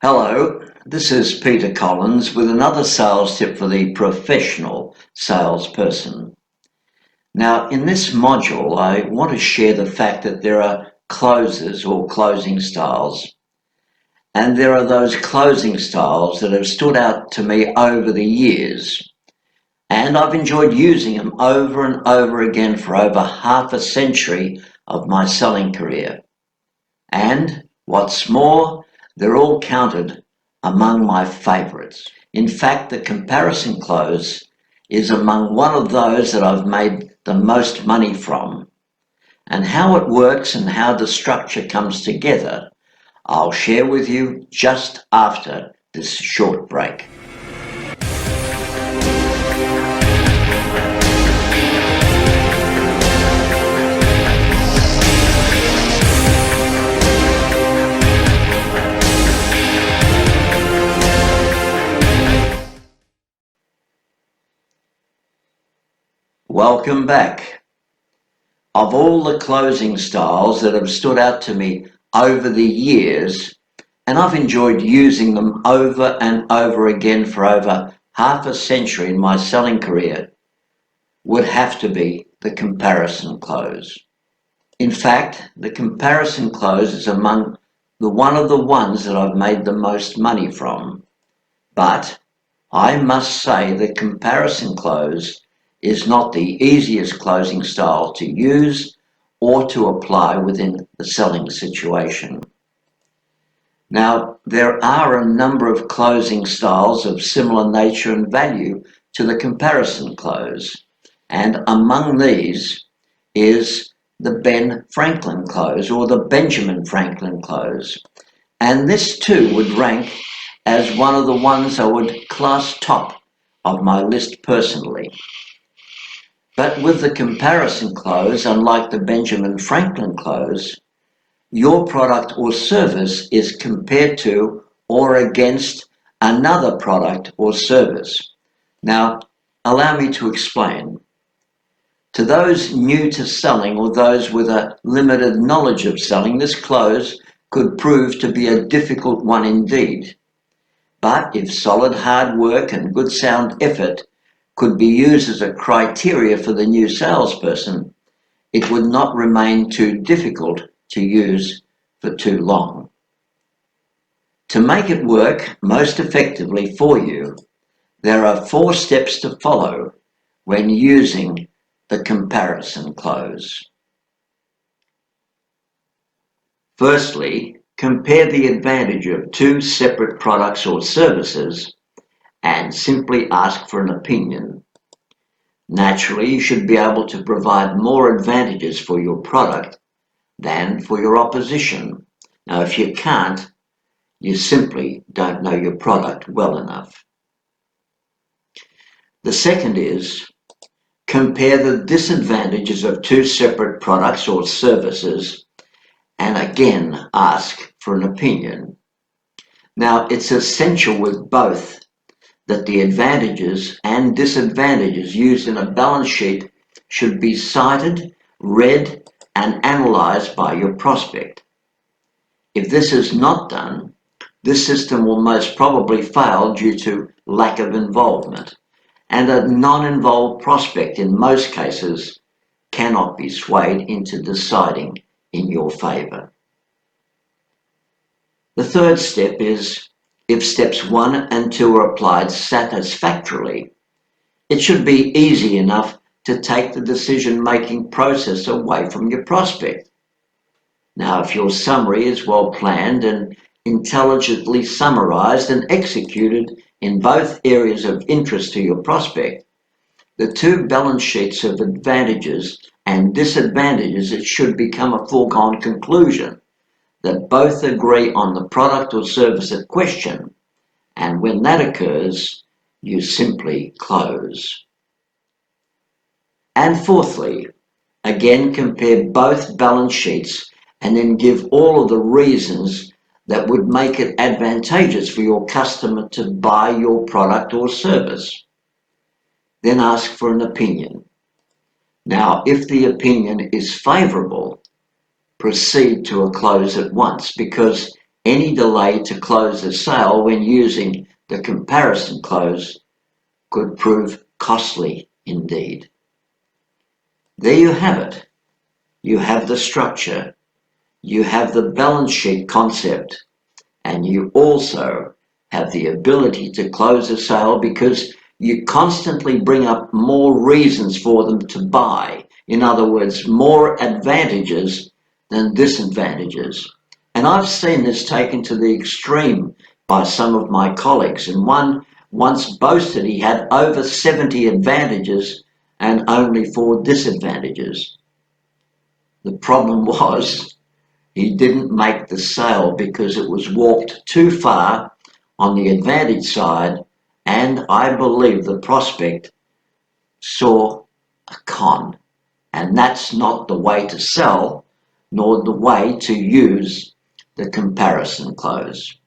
Hello, this is Peter Collins with another sales tip for the professional salesperson. Now, in this module, I want to share the fact that there are closes or closing styles, and there are those closing styles that have stood out to me over the years, and I've enjoyed using them over and over again for over half a century of my selling career. And what's more, they're all counted among my favourites. In fact, the comparison close is among one of those that I've made the most money from. And how it works and how the structure comes together, I'll share with you just after this short break. Welcome back. Of all the closing styles that have stood out to me over the years, and I've enjoyed using them over and over again for over half a century in my selling career, would have to be the comparison close. In fact, the comparison close is among one of the ones that I've made the most money from. But I must say the comparison close is not the easiest closing style to use or to apply within the selling situation. Now, there are a number of closing styles of similar nature and value to the comparison close, and among these is the Ben Franklin close or the Benjamin Franklin close. And this too would rank as one of the ones I would class top of my list personally. But with the comparison close, unlike the Benjamin Franklin close, your product or service is compared to or against another product or service. Now, allow me to explain. To those new to selling or those with a limited knowledge of selling, this close could prove to be a difficult one indeed. But if solid hard work and good sound effort could be used as a criteria for the new salesperson, it would not remain too difficult to use for too long. To make it work most effectively for you, there are 4 steps to follow when using the comparison close. Firstly, compare the advantage of 2 separate products or services and simply ask for an opinion. Naturally, you should be able to provide more advantages for your product than for your opposition. Now, if you can't, you simply don't know your product well enough. The second is, compare the disadvantages of 2 separate products or services and again ask for an opinion. Now, it's essential with both that the advantages and disadvantages used in a balance sheet should be cited, read, and analysed by your prospect. If this is not done, this system will most probably fail due to lack of involvement, and a non-involved prospect in most cases cannot be swayed into deciding in your favour. The third step is, if steps 1 and 2 are applied satisfactorily, it should be easy enough to take the decision-making process away from your prospect. Now, if your summary is well planned and intelligently summarised and executed in both areas of interest to your prospect, the 2 balance sheets of advantages and disadvantages, it should become a foregone conclusion that both agree on the product or service at question, and when that occurs, you simply close. And fourthly, again compare both balance sheets and then give all of the reasons that would make it advantageous for your customer to buy your product or service. Then ask for an opinion. Now, if the opinion is favourable, proceed to a close at once, because Any delay to close a sale when using the comparison clause could prove costly indeed. There you have it. You have the structure, you have the balance sheet concept, and you also have the ability to close a sale because you constantly bring up more reasons for them to buy. In other words, more advantages than disadvantages. And I've seen this taken to the extreme by some of my colleagues, and one once boasted he had over 70 advantages and only 4 disadvantages. The problem was he didn't make the sale because it was walked too far on the advantage side, and I believe the prospect saw a con. And that's not the way to sell, nor the way to use the comparison clause.